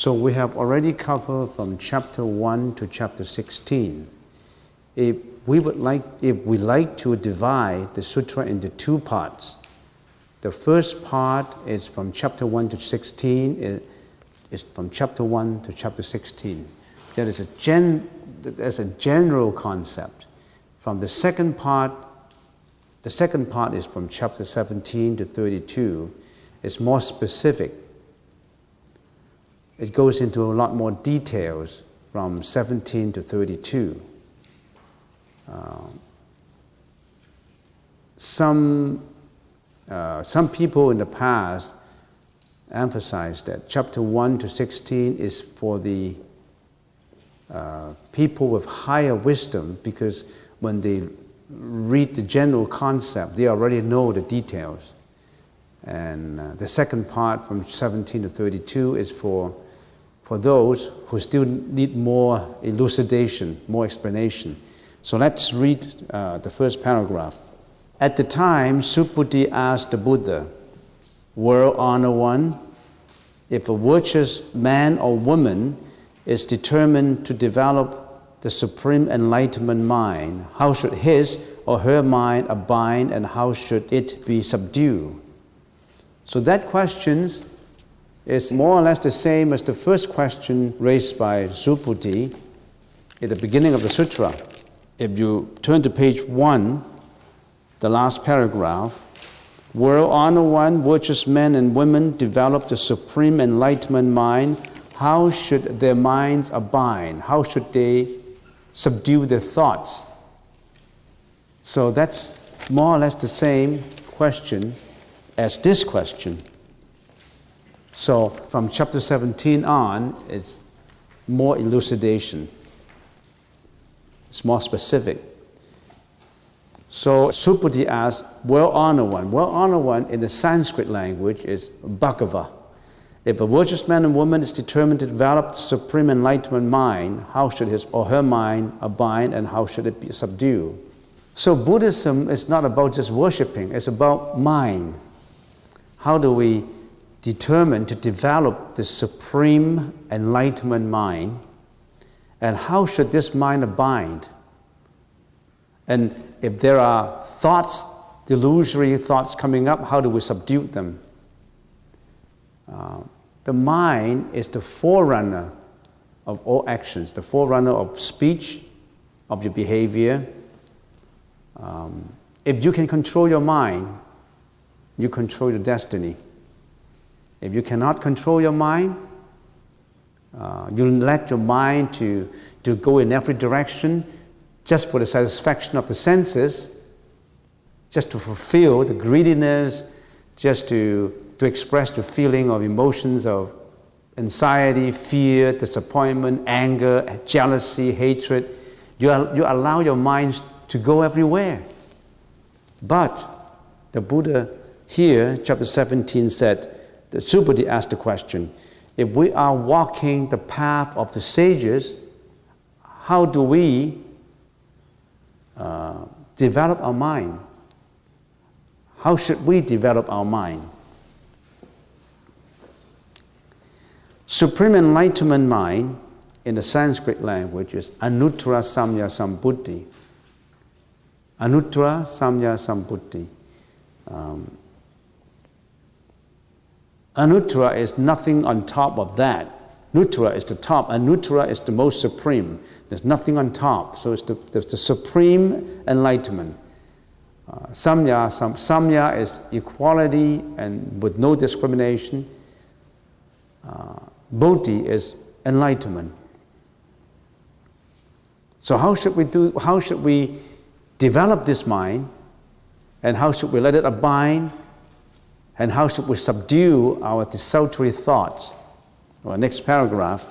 So we have already covered from chapter 1 to chapter 16. If we like to divide the sutra into two parts, the first part is from chapter 1 to 16, is from chapter 1 to chapter 16. That is a general concept. From the second part is from chapter 17 to 32. It's more specific. It goes into a lot more details from 17 to 32. Some people in the past emphasized that chapter 1 to 16 is for the people with higher wisdom, because when they read the general concept, they already know the details. And the second part from 17 to 32 is for those who still need more elucidation, more explanation. So let's read the first paragraph. At the time, Subhuti asked the Buddha, "World Honored One, if a virtuous man or woman is determined to develop the supreme enlightenment mind, how should his or her mind abide and how should it be subdued?" So that question is more or less the same as the first question raised by Subhuti at the beginning of the sutra. If you turn to page 1, the last paragraph, "World Honored One, virtuous men and women develop the supreme enlightenment mind. How should their minds abide? How should they subdue their thoughts?" So that's more or less the same question as this question. So from chapter 17 on, it's more elucidation. It's more specific. So Subhuti asks, "Well honored one." Well honored one in the Sanskrit language is Bhagava. If a virtuous man and woman is determined to develop the supreme enlightenment mind, how should his or her mind abide and how should it be subdued? So Buddhism is not about just worshipping, it's about mind. How do we determine to develop the supreme enlightenment mind, and how should this mind abide? And if there are thoughts, delusory thoughts coming up, how do we subdue them? The mind is the forerunner of all actions, the forerunner of speech, of your behavior. If you can control your mind, you control your destiny. If you cannot control your mind, you let your mind to go in every direction just for the satisfaction of the senses, just to fulfill the greediness, just to express the feeling of emotions of anxiety, fear, disappointment, anger, jealousy, hatred. You allow your mind to go everywhere. But the Buddha here, chapter 17 said, the Subhuti asked the question, if we are walking the path of the sages, how do we develop our mind? How should we develop our mind? Supreme enlightenment mind in the Sanskrit language is Anuttara Samya Sambuddhi. Anuttara Samya Sambuddhi. Anuttara is nothing on top of that. Nuttara is the top. Anuttara is the most supreme. There's nothing on top. So it's the supreme enlightenment. Samya is equality and with no discrimination. Bodhi is enlightenment. So how should we develop this mind, and how should we let it abide, and how should we subdue our desultory thoughts? Well, next paragraph.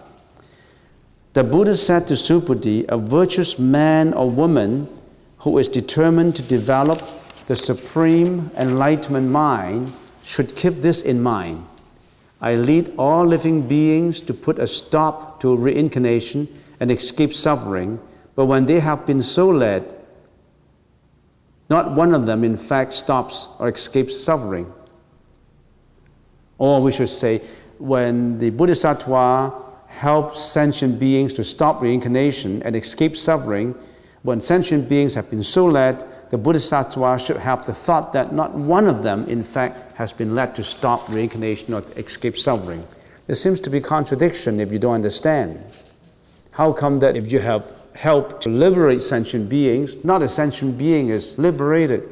The Buddha said to Subhuti, a virtuous man or woman who is determined to develop the supreme enlightenment mind should keep this in mind. I lead all living beings to put a stop to reincarnation and escape suffering, but when they have been so led, not one of them in fact stops or escapes suffering. Or we should say, when the Bodhisattva helps sentient beings to stop reincarnation and escape suffering, when sentient beings have been so led, the Bodhisattva should have the thought that not one of them, in fact, has been led to stop reincarnation or to escape suffering. There seems to be a contradiction if you don't understand. How come that if you have helped to liberate sentient beings, not a sentient being is liberated?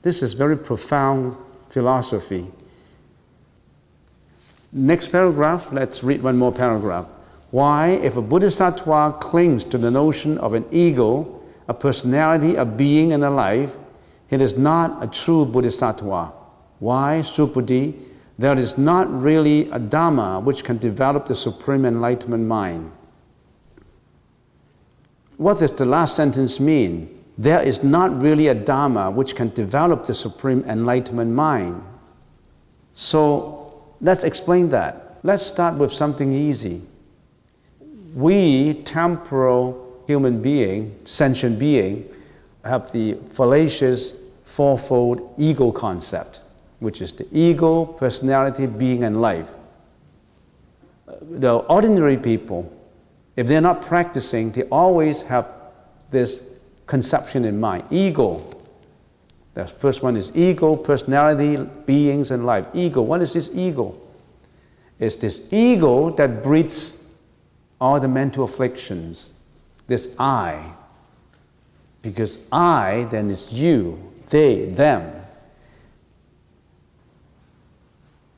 This is very profound philosophy. Next paragraph, let's read one more paragraph. Why, if a Bodhisattva clings to the notion of an ego, a personality, a being, and a life, it is not a true Bodhisattva. Why, Subhuti? There is not really a Dhamma which can develop the supreme enlightenment mind. What does the last sentence mean? There is not really a Dhamma which can develop the supreme enlightenment mind. So let's explain that. Let's start with something easy. We, temporal human being, sentient being, have the fallacious fourfold ego concept, which is the ego, personality, being, and life. The ordinary people, if they're not practicing, they always have this conception in mind. Ego. The first one is ego, personality, beings, and life. Ego. What is this ego? It's this ego that breeds all the mental afflictions. This I. Because I, then is you, they, them.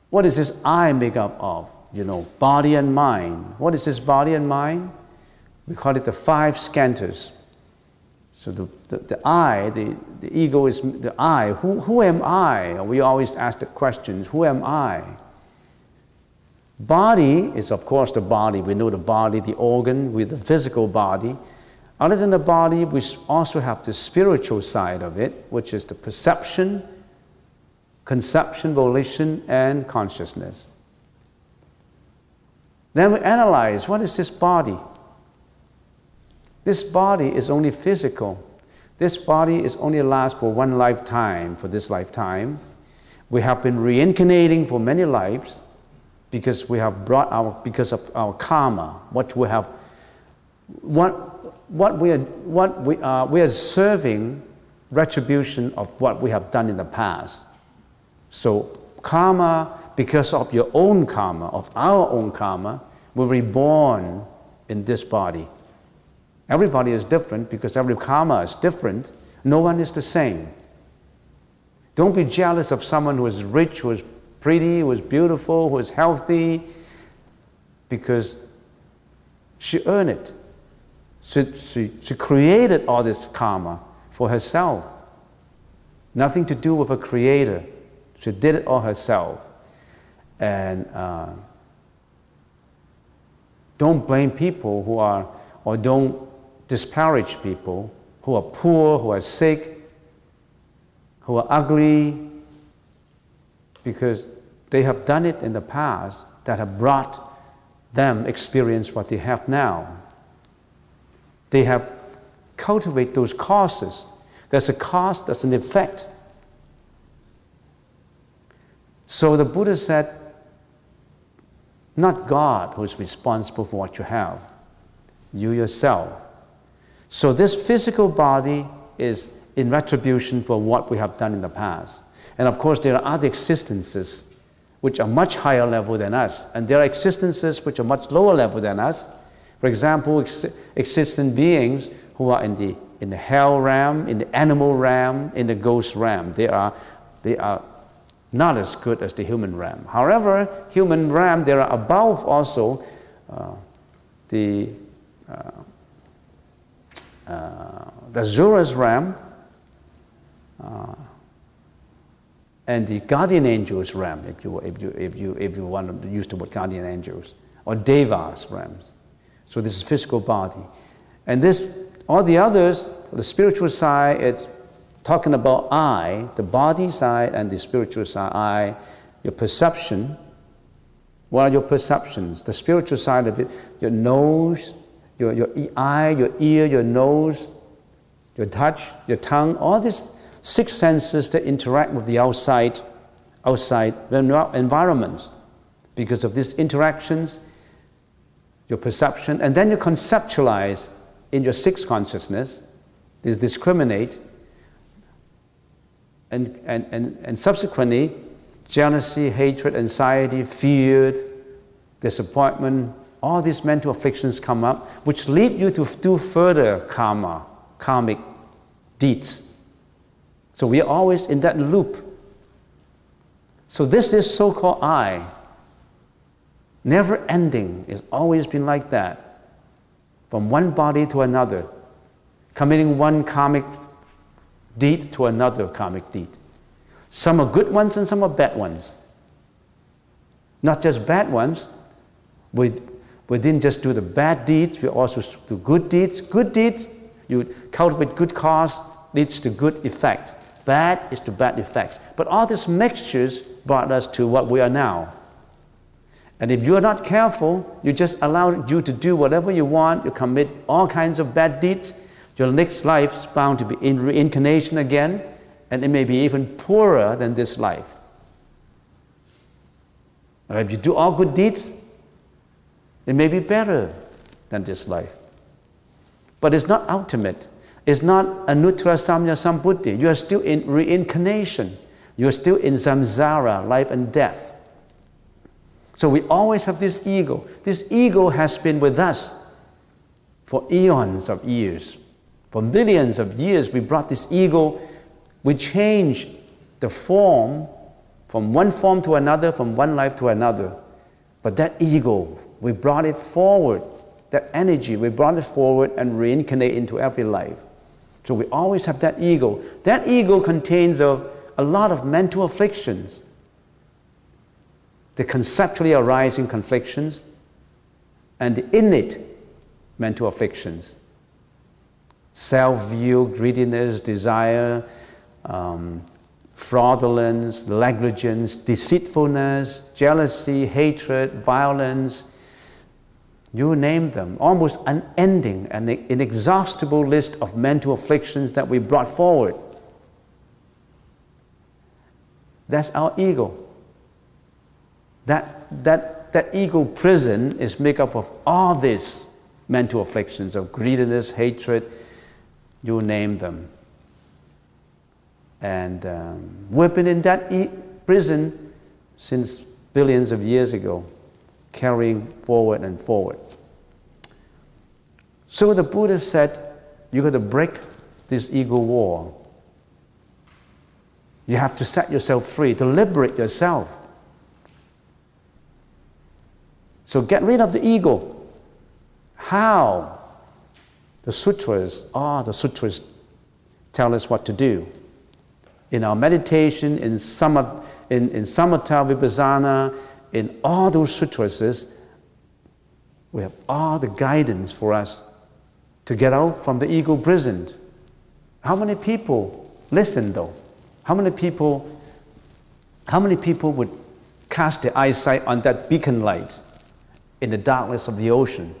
What is this I make up of? Body and mind. What is this body and mind? We call it the five skandhas. So the I, the ego is the I. Who am I? We always ask the questions, who am I? Body is, of course, the body. We know the body, the organ, with the physical body. Other than the body, we also have the spiritual side of it, which is the perception, conception, volition, and consciousness. Then we analyze, what is this body? This body is only physical. This body is only lasts for one lifetime, for this lifetime. We have been reincarnating for many lives because we have because of our karma, we are serving retribution of what we have done in the past. So karma, because of your own karma, of our own karma, we're reborn in this body. Everybody is different because every karma is different. No one is the same. Don't be jealous of someone who is rich, who is pretty, who is beautiful, who is healthy, because she earned it. She created all this karma for herself. Nothing to do with a creator. She did it all herself. And don't blame people who are, or don't disparage people who are poor, who are sick, who are ugly, because they have done it in the past that have brought them experience what they have now. They have cultivated those causes. There's a cause, there's an effect. So the Buddha said, not God who is responsible for what you have, you yourself. So this physical body is in retribution for what we have done in the past. And of course there are other existences which are much higher level than us, and there are existences which are much lower level than us. For example, existent beings who are in the hell realm, in the animal realm, in the ghost realm. They are not as good as the human realm. However, human realm, there are above also the Zura's realm and the guardian angels realm, if you want to use the word guardian angels, or Devas realms. So this is physical body, and all the others, the spiritual side, it's talking about I, the body side, and the spiritual side. I, your perception. What are your perceptions? The spiritual side of it, your nose, your eye, your ear, your nose, your touch, your tongue, all these 6 senses that interact with the outside environments. because of these interactions, your perception, and then you conceptualize in your sixth consciousness, this discriminate, and subsequently, jealousy, hatred, anxiety, fear, disappointment, all these mental afflictions come up, which lead you to do further karmic deeds. So we are always in that loop. So this so-called I, never ending, it's always been like that. From one body to another, committing one karmic deed to another karmic deed. Some are good ones and some are bad ones. Not just bad ones. We didn't just do the bad deeds, we also do good deeds. Good deeds, you cultivate good cause, leads to good effect. Bad is to bad effects. But all these mixtures brought us to what we are now. And if you are not careful, you just allow you to do whatever you want, you commit all kinds of bad deeds, your next life is bound to be in reincarnation again, and it may be even poorer than this life. Or if you do all good deeds, it may be better than this life. But it's not ultimate. It's not anuttara samya sambuddhi. You are still in reincarnation. You are still in samsara, life and death. So we always have this ego. This ego has been with us for eons of years. For millions of years, we brought this ego. We changed the form from one form to another, from one life to another. But that ego, we brought it forward. That energy, we brought it forward and reincarnate into every life. So we always have that ego. That ego contains a lot of mental afflictions. The conceptually arising conflictions and the innate mental afflictions. Self-view, greediness, desire, fraudulence, negligence, deceitfulness, jealousy, hatred, violence, you name them, almost unending and inexhaustible list of mental afflictions that we brought forward. That's our ego. That ego prison is made up of all these mental afflictions of greediness, hatred, you name them. And we've been in that prison since billions of years ago, carrying forward and forward. So the Buddha said, you got to break this ego war. You have to set yourself free, to liberate yourself. So get rid of the ego. How? The sutras tell us what to do. In our meditation, in Samatha Vipassana, in all those sutras, we have all the guidance for us to get out from the ego prison. How many people listen though? How many people would cast their eyesight on that beacon light in the darkness of the ocean?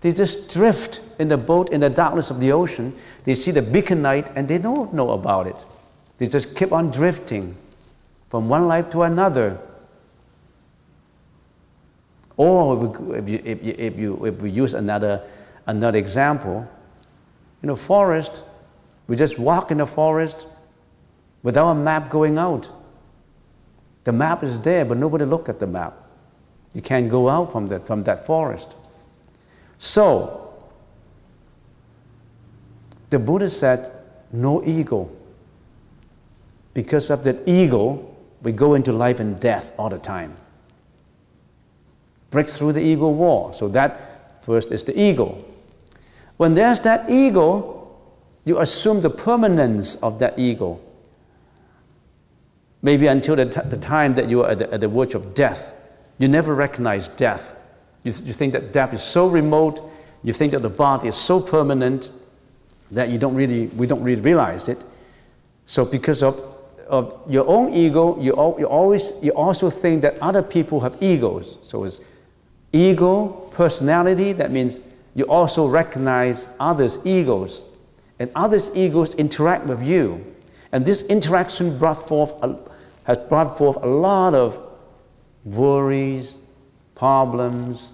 They just drift in the boat in the darkness of the ocean. They see the beacon light and they don't know about it. They just keep on drifting from one life to another. Or if we use another example, in a forest, we just walk in the forest without a map going out. The map is there, but nobody looked at the map. You can't go out from that forest. So, the Buddha said, no ego. Because of that ego, we go into life and death all the time. Break through the ego wall. So that first is the ego. When there's that ego, you assume the permanence of that ego. Maybe until the time that you are at the verge of death. You never recognize death. You think that death is so remote. You think that the body is so permanent that we don't really realize it. So because of your own ego, you also think that other people have egos. So it's ego, personality. That means you also recognize others' egos, and others' egos interact with you, and this interaction has brought forth a lot of worries, problems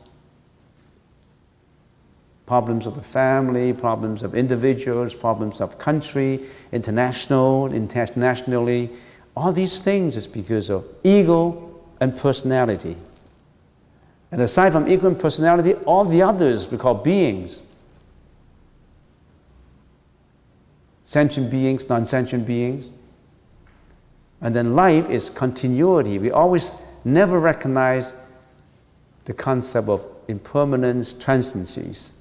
of the family, problems of individuals, problems of country, internationally. All these things is because of ego and personality. And aside from ego and personality, all the others we call beings. Sentient beings, non-sentient beings. And then life is continuity. We always never recognize the concept of impermanence, transiencies.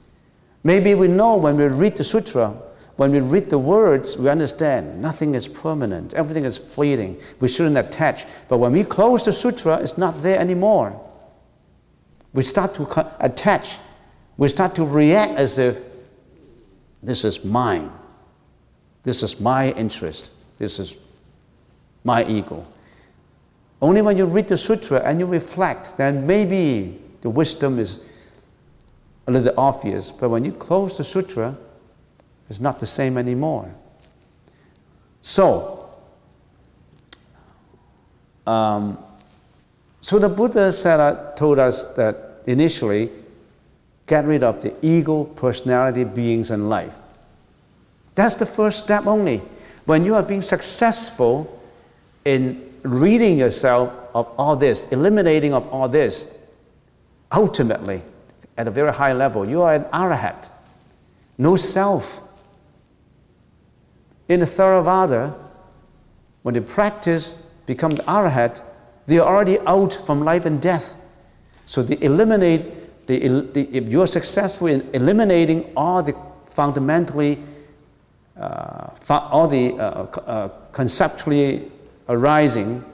Maybe we know when we read the sutra, when we read the words, we understand nothing is permanent, everything is fleeting. We shouldn't attach. But when we close the sutra, it's not there anymore. We start to attach. We start to react as if this is mine. This is my interest. This is my ego. Only when you read the sutra and you reflect, then maybe the wisdom is a little obvious. But when you close the sutra, it's not the same anymore. So the Buddha told us that initially, get rid of the ego, personality, beings, and life. That's the first step only. When you are being successful in ridding yourself of all this, eliminating of all this, ultimately, at a very high level, you are an arahat. No self. In the Theravada, when they practice, become the arahat, they are already out from life and death. So they eliminate, if you are successful in eliminating all the fundamentally, conceptually arising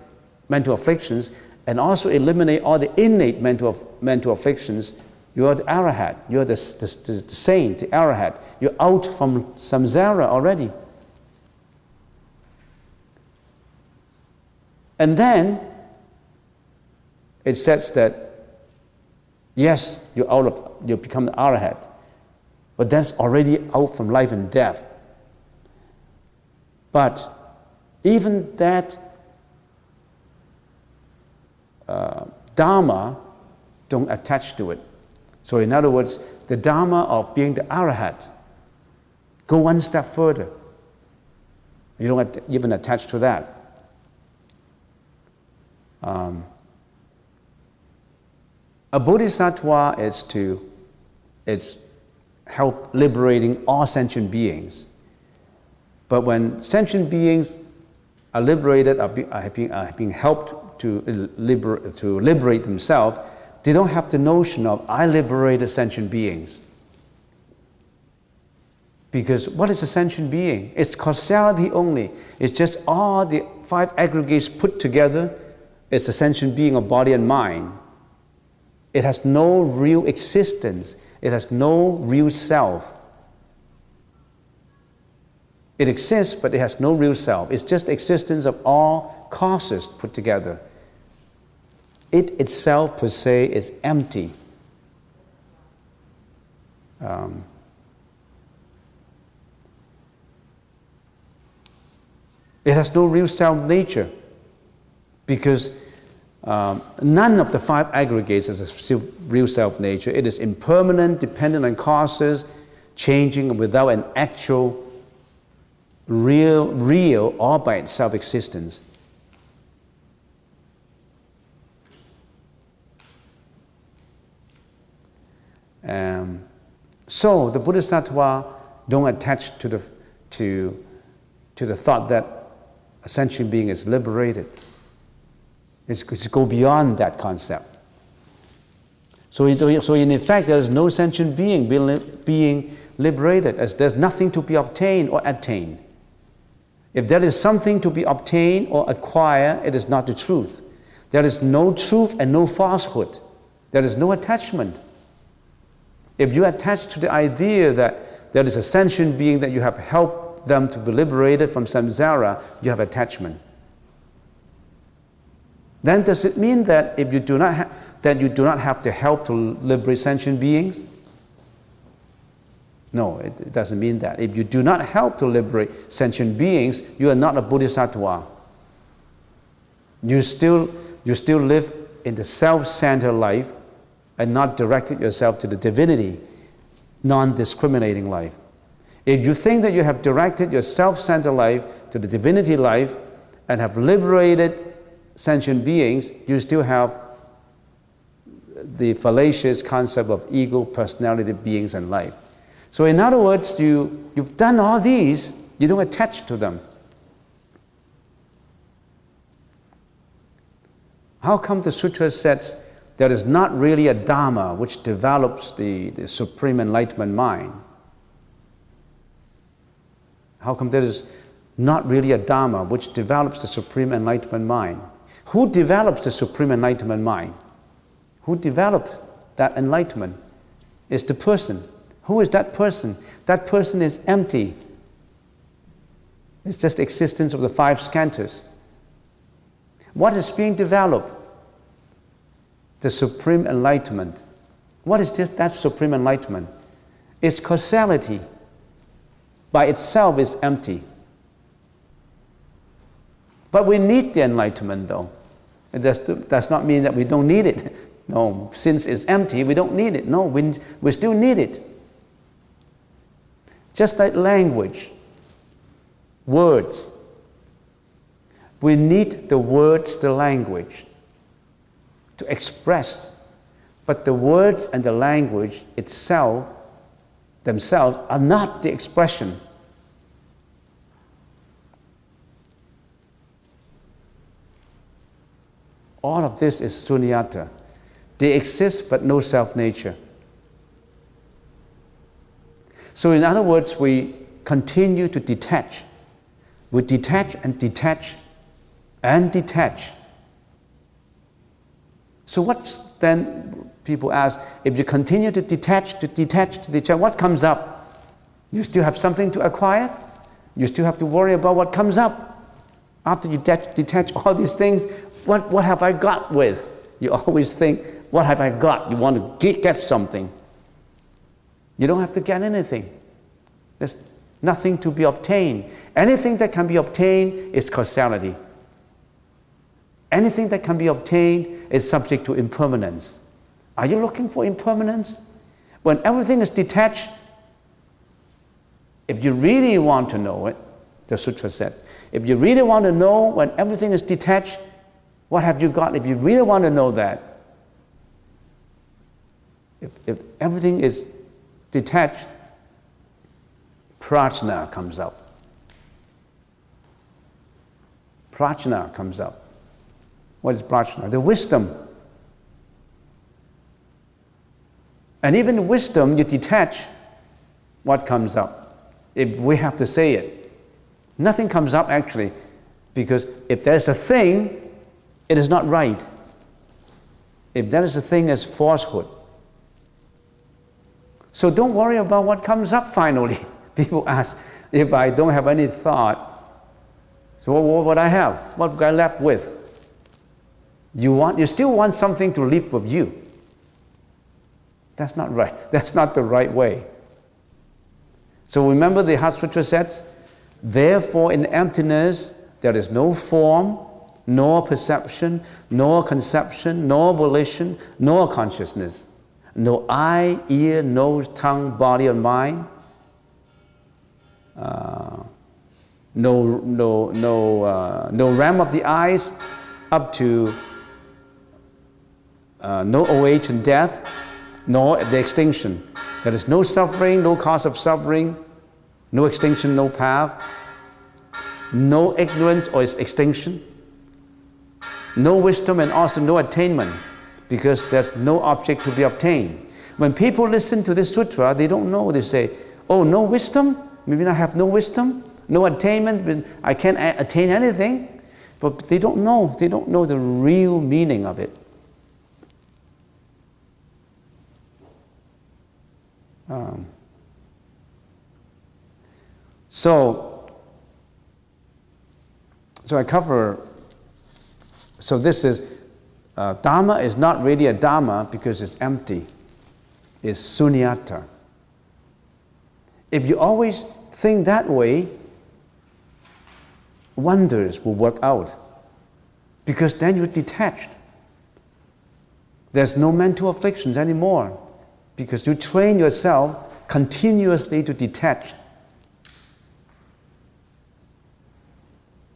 mental afflictions, and also eliminate all the innate mental afflictions, you are the arahat, you are the saint, the arahat. You're out from samsara already. And then it says that yes, you become the arahat, but that's already out from life and death. But even that dharma, don't attach to it. So in other words, the dharma of being the arahat, go one step further. You don't even attach to that. A bodhisattva is help liberating all sentient beings. But when sentient beings are liberated, are being helped to liberate themselves, they don't have the notion of I liberated sentient beings. Because what is a sentient being? It's causality only. It's just all the five aggregates put together. It's a sentient being of body and mind. It has no real existence. It has no real self. It exists, but it has no real self. It's just the existence of all causes put together. It itself, per se, is empty. It has no real self-nature because none of the five aggregates is a real self-nature. It is impermanent, dependent on causes, changing without an actual real all by itself existence. So the Bodhisattva don't attach to the thought that a sentient being is liberated. It's go beyond that concept. So in effect, there is no sentient being being liberated, as there's nothing to be obtained or attained. If there is something to be obtained or acquired, it is not the truth. There is no truth and no falsehood. There is no attachment. If you attach to the idea that there is a sentient being that you have helped them to be liberated from samsara, you have attachment. Then does it mean that if you do not have the help to liberate sentient beings? No, it doesn't mean that. If you do not help to liberate sentient beings, you are not a bodhisattva. You still live in the self-centered life and not directed yourself to the divinity, non-discriminating life. If you think that you have directed your self-centered life to the divinity life and have liberated sentient beings, you still have the fallacious concept of ego, personality, beings, and life. So in other words, you've done all these, you don't attach to them. How come the sutra says there is not really a Dharma which develops the supreme enlightenment mind? How come there is not really a Dharma which develops the supreme enlightenment mind? Who develops the supreme enlightenment mind? Who developed that enlightenment? It's the person. Who is that person? That person is empty. It's just the existence of the five skandhas. What is being developed? The supreme enlightenment. What is this? That supreme enlightenment? It's causality. By itself is empty. But we need the enlightenment though. It does not mean that we don't need it. No, since it's empty, we don't need it. No, we still need it. Just like language, words. We need the words, the language, to express. But the words and the language themselves are not the expression. All of this is sunyata. They exist but no self-nature. So in other words, we continue to detach. We detach and detach and detach. So what's then, people ask, if you continue to detach, what comes up? You still have something to acquire? You still have to worry about what comes up. After you detach all these things, what have I got with? You always think, what have I got? You want to get something. You don't have to get anything. There's nothing to be obtained. Anything that can be obtained is causality. Anything that can be obtained is subject to impermanence. Are you looking for impermanence? When everything is detached, if you really want to know it, the sutra says, if you really want to know when everything is detached, what have you got? If you really want to know that, if everything is detached, prajna comes up. Prajna comes up. What is prajna? The wisdom. And even wisdom, you detach, what comes up? If we have to say it, nothing comes up actually, because if there's a thing, it is not right. If there is a thing as falsehood. So don't worry about what comes up finally. People ask, if I don't have any thought, so what would I have? What would I left with? You still want something to live with you. That's not right. That's not the right way. So remember the Heart Sutra says, therefore in emptiness there is no form, nor perception, nor conception, nor volition, nor consciousness. No eye, ear, nose, tongue, body, or mind. No realm of the eyes up to no OH and death, nor the extinction. There is no suffering, no cause of suffering, no extinction, no path, no ignorance or its extinction, no wisdom and also no attainment, because there's no object to be obtained. When people listen to this sutra, they don't know. They say, oh, no wisdom? Maybe I have no wisdom, no attainment, I can't attain anything. But they don't know. They don't know the real meaning of it. So I cover, so this is, Dharma is not really a Dharma because it's empty. It's sunyata. If you always think that way, wonders will work out. Because then you're detached. There's no mental afflictions anymore because you train yourself continuously to detach.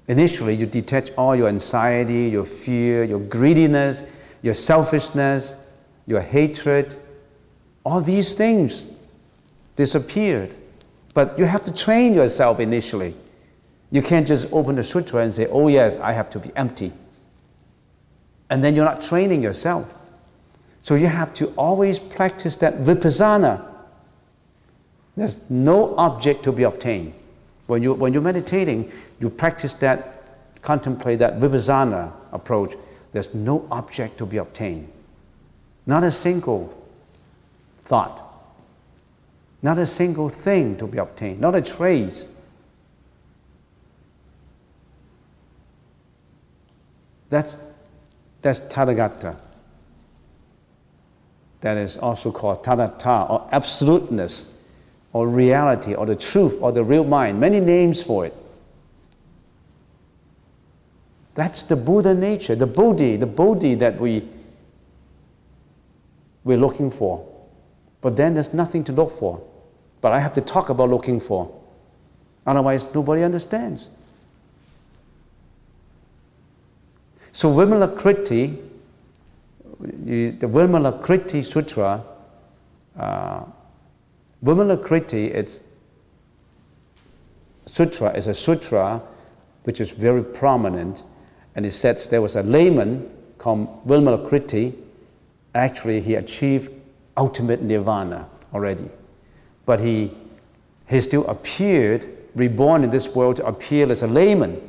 Initially, you detach all your anxiety, your fear, your greediness, your selfishness, your hatred. All these things disappeared. But you have to train yourself initially. You can't just open the sutra and say, oh yes, I have to be empty. And then you're not training yourself. So you have to always practice that vipassana. There's no object to be obtained. When you're meditating, you practice that, contemplate that vipassana approach. There's no object to be obtained. Not a single thought. Not a single thing to be obtained. Not a trace. That's Tathagata. That is also called Tathata, or absoluteness, or reality, or the truth, or the real mind. Many names for it. That's the Buddha nature, the Bodhi that we're looking for. But then there's nothing to look for. But I have to talk about looking for. Otherwise, nobody understands. So Vimalakriti, the Vimalakriti Sutra, Vimalakriti sutra is a sutra which is very prominent, and it says there was a layman called Vimalakriti. Actually, he achieved ultimate nirvana already, but he still appeared, reborn in this world to appear as a layman.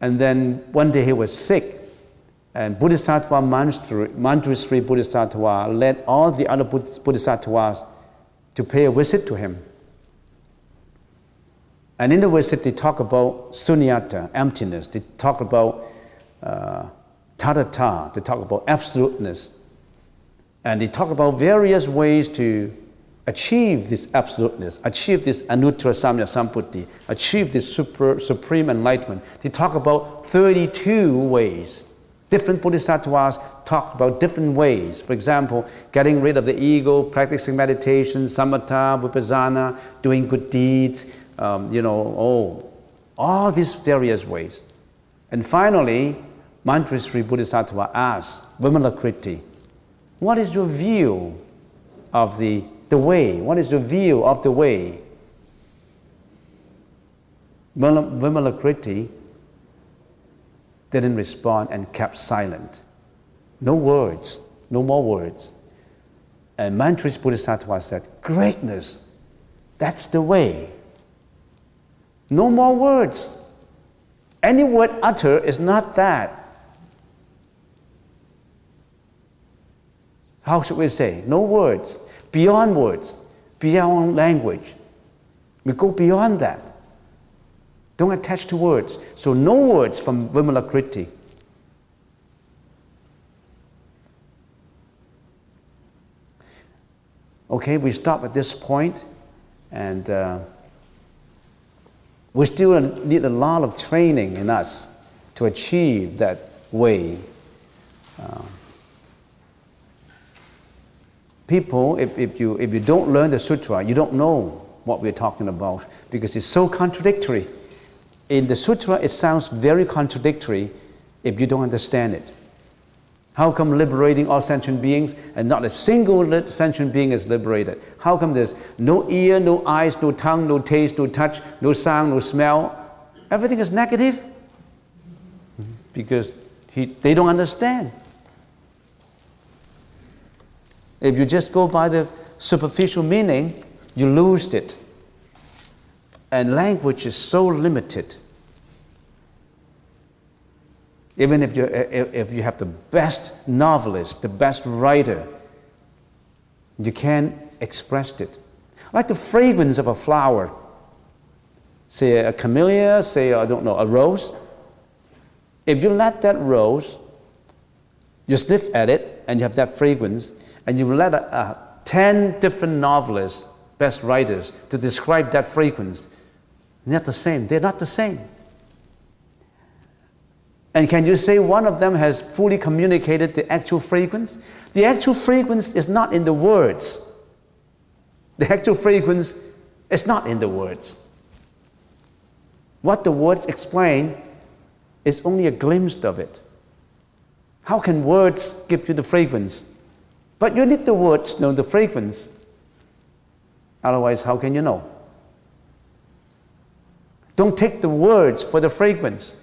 And then one day he was sick, and Bodhisattva Manjushri Bodhisattva led all the other Bodhisattvas to pay a visit to him. And in the visit, they talk about sunyata, emptiness. They talk about tathata. They talk about absoluteness. And they talk about various ways to achieve this absoluteness, achieve this anuttara samya samputti, achieve this supreme enlightenment. They talk about 32 ways. Different bodhisattvas talk about different ways. For example, getting rid of the ego, practicing meditation, samatha, vipassana, doing good deeds, all these various ways. And finally, Manjushri Bodhisattva asked Vimalakriti, what is your view of the way? What is your view of the way? Vimalakriti didn't respond and kept silent. No words, no more words. And Manjushri Bodhisattva said, greatness, that's the way. No more words. Any word uttered is not that. How should we say? No words. Beyond words. Beyond language. We go beyond that. Don't attach to words. So no words from Vimalakriti. Okay, we stop at this point, and we still need a lot of training in us to achieve that way. People, if you don't learn the sutra, you don't know what we're talking about, because it's so contradictory. In the sutra, it sounds very contradictory if you don't understand it. How come liberating all sentient beings and not a single sentient being is liberated? How come there's no ear, no eyes, no tongue, no taste, no touch, no sound, no smell? Everything is negative? Because they don't understand. If you just go by the superficial meaning, you lose it. And language is so limited. Even if you have the best novelist, the best writer, you can't express it. Like the fragrance of a flower, say a camellia, say, a rose. If you let that rose, you sniff at it and you have that fragrance, and you let 10 different novelists, best writers, to describe that fragrance, they're not the same. They're not the same. And can you say one of them has fully communicated the actual fragrance? The actual fragrance is not in the words. The actual fragrance is not in the words. What the words explain is only a glimpse of it. How can words give you the fragrance? But you need the words to know the fragrance. Otherwise, how can you know? Don't take the words for the fragrance.